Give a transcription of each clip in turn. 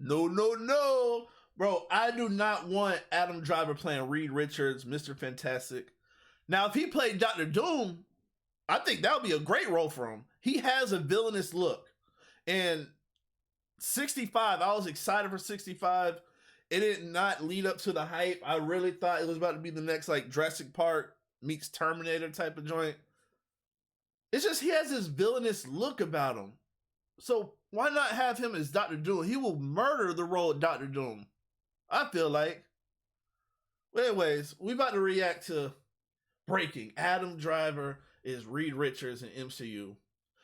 No, no, no. Bro, I do not want Adam Driver playing Reed Richards, Mr. Fantastic. Now, if he played Doctor Doom, I think that would be a great role for him. He has a villainous look. And 65, I was excited for 65. It did not lead up to the hype. I really thought it was about to be the next like Jurassic Park meets Terminator type of joint. It's just he has this villainous look about him. So why not have him as Doctor Doom? He will murder the role of Doctor Doom, I feel like. Well, anyways, we about to react to breaking. Adam Driver is Reed Richards in MCU.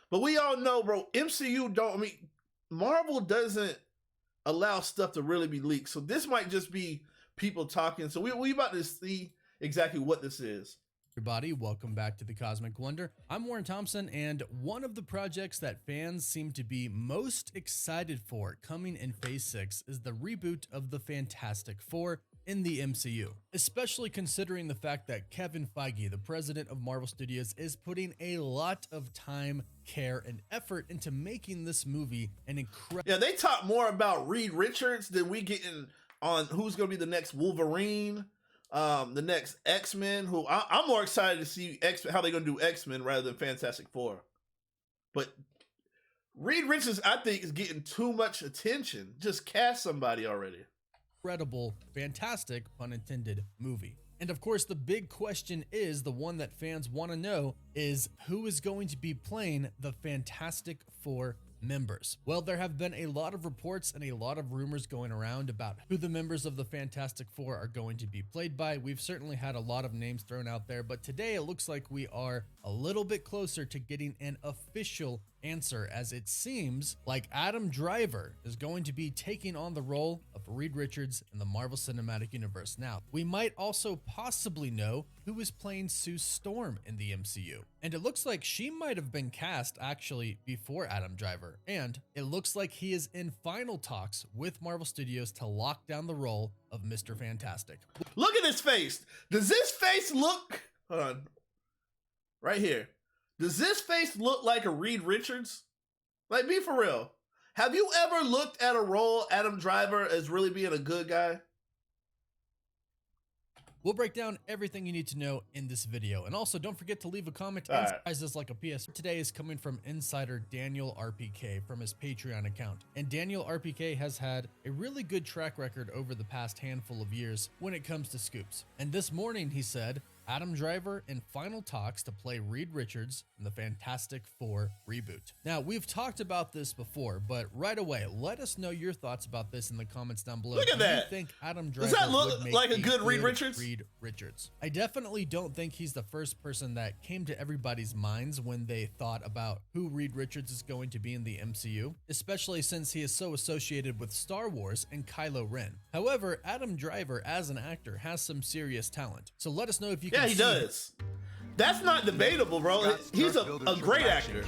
But we all know, bro, MCU don't, I mean, Marvel doesn't allow stuff to really be leaked. So this might just be people talking. So we about to see exactly what this is. Everybody, welcome back to the Cosmic Wonder. I'm Warren Thompson, and one of the projects that fans seem to be most excited for coming in Phase 6 is the reboot of the Fantastic Four in the MCU, especially considering the fact that Kevin Feige, the president of Marvel Studios, is putting a lot of time, care, and effort into making this movie an incredible. Yeah, they talk more about Reed Richards than we getting on who's going to be the next Wolverine, the next X-Men. Who I'm more excited to see how they're going to do X-Men rather than Fantastic Four. But Reed Richards, I think, is getting too much attention. Just cast somebody already. Incredible, fantastic, pun intended, movie. And of course, the big question is, the one that fans want to know, is who is going to be playing the Fantastic Four members? Well, there have been a lot of reports and a lot of rumors going around about who the members of the Fantastic Four are going to be played by. We've certainly had a lot of names thrown out there, but today it looks like we are a little bit closer to getting an official answer, as it seems like Adam Driver is going to be taking on the role of Reed Richards in the Marvel Cinematic Universe. Now, we might also possibly know who is playing Sue Storm in the MCU, and it looks like she might have been cast actually before Adam Driver, and it looks like he is in final talks with Marvel Studios to lock down the role of Mr. Fantastic. Look at his face. Does this face look, hold on, right here, does this face look like a Reed Richards? Like, be for real. Have you ever looked at a role Adam Driver as really being a good guy? We'll break down everything you need to know in this video. And also, don't forget to leave a comment All and right. surprises like a PS. Today is coming from insider Daniel RPK from his Patreon account. And Daniel RPK has had a really good track record over the past handful of years when it comes to scoops. And this morning he said, Adam Driver in final talks to play Reed Richards in the Fantastic Four reboot. Now, we've talked about this before, but right away, let us know your thoughts about this in the comments down below. Look at Do that. you think Adam Driver Does that would look make like a good Reed Richards? Reed Richards? I definitely don't think he's the first person that came to everybody's minds when they thought about who Reed Richards is going to be in the MCU, especially since he is so associated with Star Wars and Kylo Ren. However, Adam Driver as an actor has some serious talent. So let us know if you can Yeah, he see does. That's not debatable, bro. He's a great actor.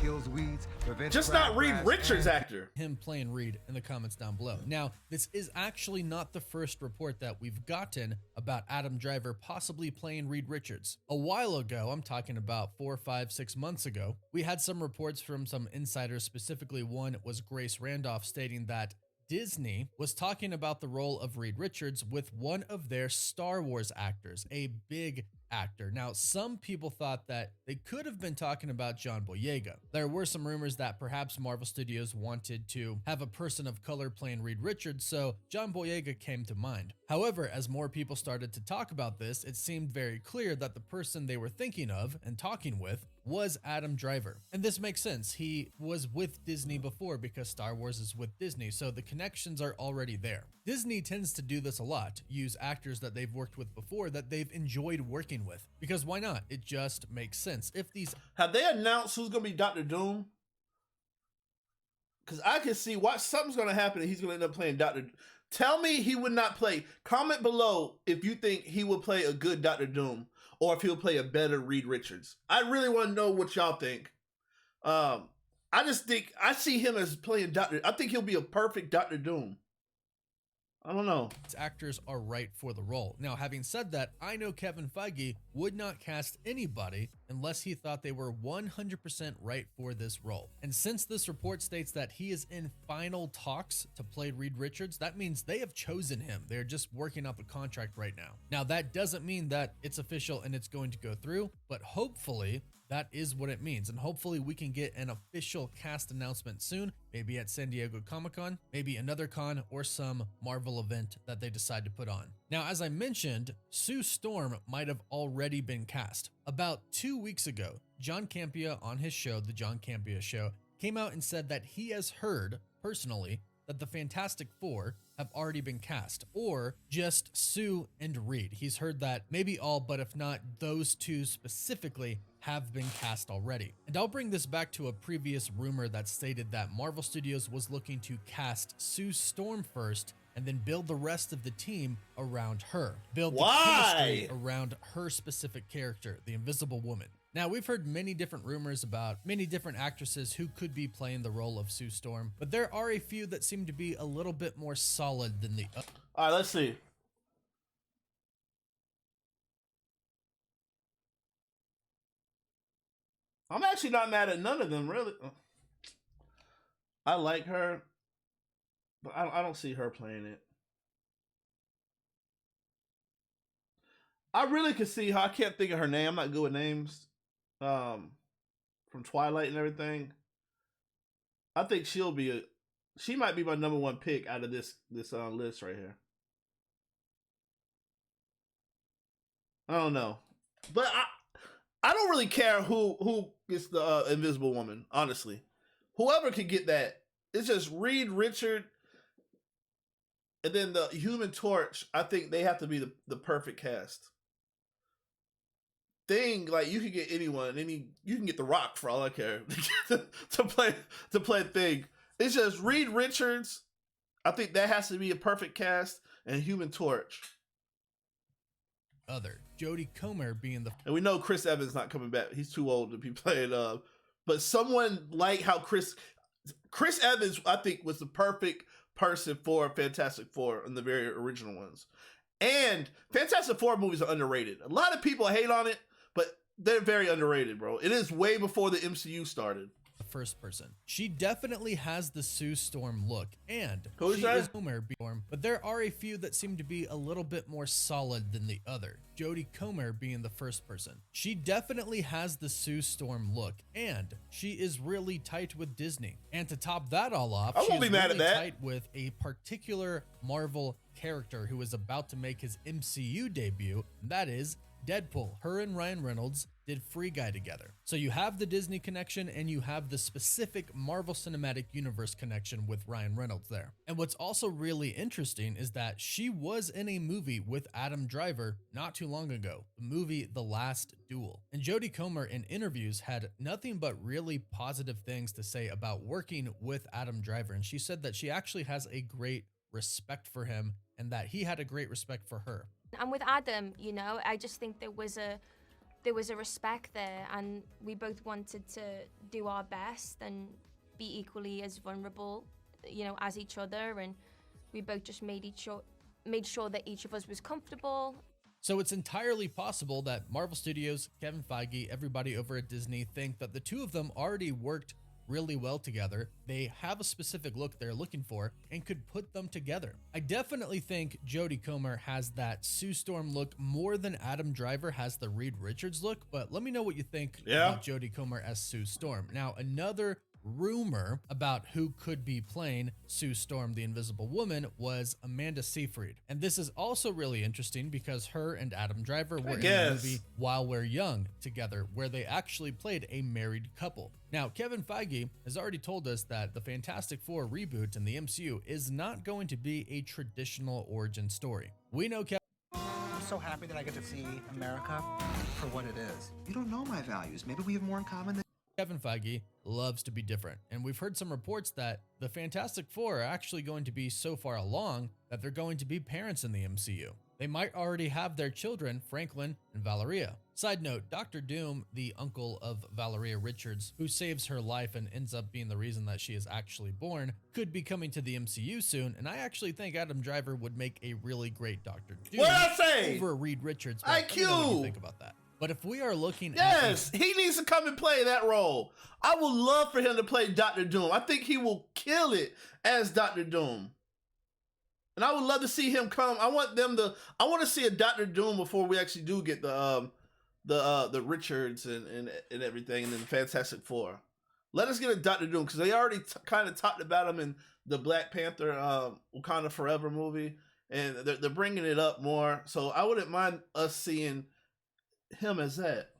Just not Reed Richards actor. him playing Reed in the comments down below. Now, this is actually not the first report that we've gotten about Adam Driver possibly playing Reed Richards. A while ago, I'm talking about 4, 5, 6 months ago, we had some reports from some insiders, specifically one was Grace Randolph, stating that Disney was talking about the role of Reed Richards with one of their Star Wars actors, a big actor. Now, some people thought that they could have been talking about John Boyega. There were some rumors that perhaps Marvel Studios wanted to have a person of color playing Reed Richards, so John Boyega came to mind. However, as more people started to talk about this, it seemed very clear that the person they were thinking of and talking with was Adam Driver. And this makes sense. He was with Disney before because Star Wars is with Disney, so the connections are already there. Disney tends to do this a lot, use actors that they've worked with before that they've enjoyed working with, because why not? It just makes sense. If these Have they announced who's gonna be Doctor Doom? Because I can see what something's gonna happen and he's gonna end up playing Doctor. Tell me he would not play. Comment below if you think he will play a good Doctor Doom or if he'll play a better Reed Richards. I really want to know what y'all think. I just think I see him as playing Doctor. I think he'll be a perfect Doctor Doom. I don't know. actors are right for the role. Now, having said that, I know Kevin Feige would not cast anybody unless he thought they were 100% right for this role. And since this report states that he is in final talks to play Reed Richards, that means they have chosen him. They're just working up a contract right now. Now, that doesn't mean that it's official and it's going to go through, but hopefully that is what it means. And hopefully we can get an official cast announcement soon, maybe at San Diego Comic-Con, maybe another con, or some Marvel event that they decide to put on. Now, as I mentioned, Sue Storm might have already been cast. About 2 weeks ago, John Campea on his show, The John Campea Show, came out and said that he has heard, personally, that the Fantastic Four have already been cast, or just Sue and Reed. He's heard that maybe all, but if not, those two specifically have been cast already. And I'll bring this back to a previous rumor that stated that Marvel Studios was looking to cast Sue Storm first and then build the rest of the team around her. Build the chemistry around her specific character, the Invisible Woman. Now, we've heard many different rumors about many different actresses who could be playing the role of Sue Storm, but there are a few that seem to be a little bit more solid than the other. All right, let's see. I'm actually not mad at none of them, really. I like her, but I don't see her playing it. I really could see how, I can't think of her name. I'm not good with names. From Twilight and everything. I think she might be my number one pick out of this list right here. I don't know, but I don't really care who gets the Invisible Woman. Honestly, whoever can get that. It's just Reed Richards, and then the Human Torch. I think they have to be the perfect cast. Thing, like, you can get anyone, you can get The Rock for all I care to play Thing. It's just Reed Richards. I think that has to be a perfect cast, and Human Torch. Jodie Comer being the, and we know Chris Evans not coming back. He's too old to be playing. But someone like how Chris Evans, I think, was the perfect person for Fantastic Four in the very original ones. And Fantastic Four movies are underrated. A lot of people hate on it, but they're very underrated, bro. It is way before the MCU started. First person. She definitely has the Sue Storm look, and Who is that? Is Comer Storm, but there are a few that seem to be a little bit more solid than the other. Jodie Comer being the first person. She definitely has the Sue Storm look, and she is really tight with Disney. And to top that all off, I won't be mad at that. Tight with a particular Marvel character who is about to make his MCU debut, and that is Deadpool. Her and Ryan Reynolds did Free Guy together. So you have the Disney connection and you have the specific Marvel Cinematic Universe connection with Ryan Reynolds there. And what's also really interesting is that she was in a movie with Adam Driver not too long ago, the movie The Last Duel. And Jodie Comer in interviews had nothing but really positive things to say about working with Adam Driver. And she said that she actually has a great respect for him and that he had a great respect for her. And with Adam, you know, I just think there was a respect there, and we both wanted to do our best and be equally as vulnerable, you know, as each other, and we both just made sure that each of us was comfortable. So it's entirely possible that Marvel Studios, Kevin Feige, everybody over at Disney think that the two of them already worked really well together. They have a specific look they're looking for and could put them together. I definitely think Jodie Comer has that Sue Storm look more than Adam Driver has the Reed Richards look, but let me know what you think about Jodie Comer as Sue Storm. Now, another rumor about who could be playing Sue Storm, the Invisible Woman, was Amanda Seyfried. And this is also really interesting because her and Adam Driver were in a movie While We're Young together, where they actually played a married couple. Now, Kevin Feige has already told us that the Fantastic Four reboot in the MCU is not going to be a traditional origin story. We know I'm so happy that I get to see America for what it is. You don't know my values. Maybe we have more in common than... Kevin Feige loves to be different, and we've heard some reports that the Fantastic Four are actually going to be so far along that they're going to be parents in the MCU. They might already have their children, Franklin and Valeria. Side note, Dr. Doom, the uncle of Valeria Richards, who saves her life and ends up being the reason that she is actually born, could be coming to the MCU soon, and I actually think Adam Driver would make a really great Dr. Doom What'd I say? over Reed Richards. IQ! Let me know what you think about that. But if we are looking Yes, he needs to come and play that role. I would love for him to play Doctor Doom. I think he will kill it as Doctor Doom. And I would love to see him come. I want to see a Doctor Doom before we actually do get the Richards and everything, and then the Fantastic Four. Let us get a Doctor Doom, because they already kind of talked about him in the Black Panther Wakanda Forever movie, and they're bringing it up more. So I wouldn't mind us seeing him as that.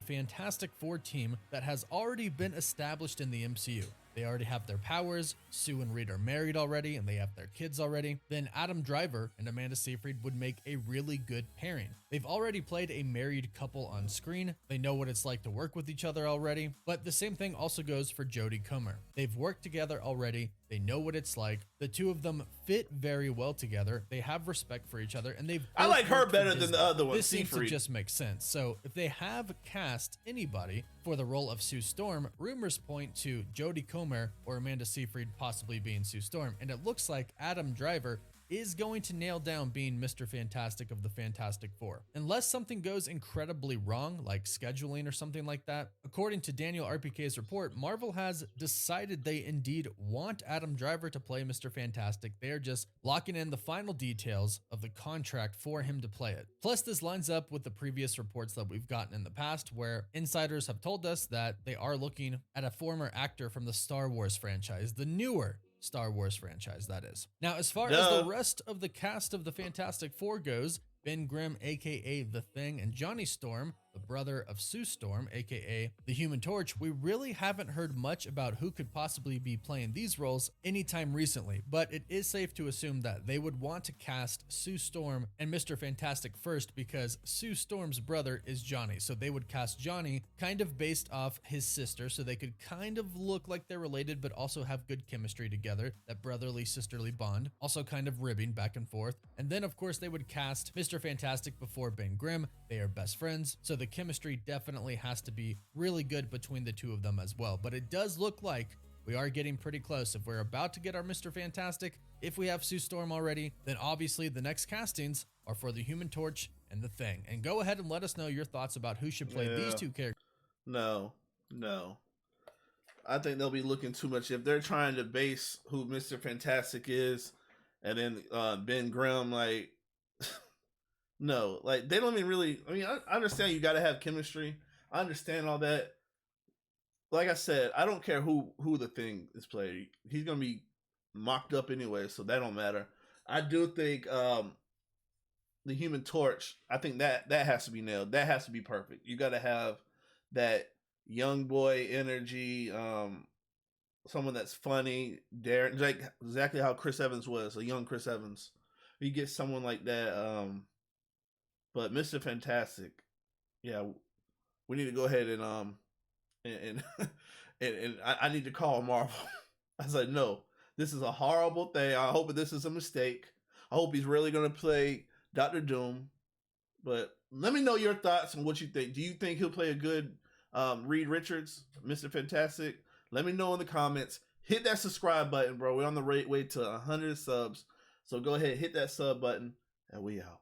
Fantastic Four team that has already been established in the MCU. They already have their powers, Sue and Reed are married already, and they have their kids already. Then Adam Driver and Amanda Seyfried would make a really good pairing. They've already played a married couple on screen. They know what it's like to work with each other already. But the same thing also goes for Jodie Comer. They've worked together already. They know what it's like. The two of them fit very well together. They have respect for each other, and they've I like her worked for better than Disney. the other one, This seems to Seyfried. just make sense. So if they have cast anybody for the role of Sue Storm, rumors point to Jodie Comer or Amanda Seyfried possibly being Sue Storm, and it looks like Adam Driver is going to nail down being Mr. Fantastic of the Fantastic Four. Unless something goes incredibly wrong, like scheduling or something like that. According to Daniel RPK's report, Marvel has decided they indeed want Adam Driver to play Mr. Fantastic. They are just locking in the final details of the contract for him to play it. Plus, this lines up with the previous reports that we've gotten in the past, where insiders have told us that they are looking at a former actor from the Star Wars franchise, the newer Star Wars franchise, that is. Now, as far as the rest of the cast of the Fantastic Four goes, Ben Grimm, aka The Thing, and Johnny Storm, the brother of Sue Storm, aka the Human Torch, we really haven't heard much about who could possibly be playing these roles anytime recently, but it is safe to assume that they would want to cast Sue Storm and Mr. Fantastic first, because Sue Storm's brother is Johnny, so they would cast Johnny kind of based off his sister, so they could kind of look like they're related but also have good chemistry together, that brotherly sisterly bond, also kind of ribbing back and forth. And then of course they would cast Mr. Fantastic before Ben Grimm. They are best friends, so the chemistry definitely has to be really good between the two of them as well. But it does look like we are getting pretty close. If we're about to get our Mr. Fantastic, if we have Sue Storm already, then obviously the next castings are for the Human Torch and the Thing. And go ahead and let us know your thoughts about who should play these two characters. No. I think they'll be looking too much. If they're trying to base who Mr. Fantastic is, and then Ben Grimm, like, no, like, they don't even really, I mean, I understand you got to have chemistry. I understand all that. Like I said, I don't care who the Thing is played. He's going to be mocked up anyway, so that don't matter. I do think the Human Torch, I think that has to be nailed. That has to be perfect. You got to have that young boy energy, someone that's funny, daring, like exactly how Chris Evans was, a young Chris Evans. You get someone like that. But Mr. Fantastic, yeah, we need to go ahead and and I need to call Marvel. I was like, no, this is a horrible thing. I hope this is a mistake. I hope he's really gonna play Doctor Doom. But let me know your thoughts on what you think. Do you think he'll play a good Reed Richards, Mr. Fantastic? Let me know in the comments. Hit that subscribe button, bro. We're on the way to 100 subs. So go ahead, hit that sub button, and we out.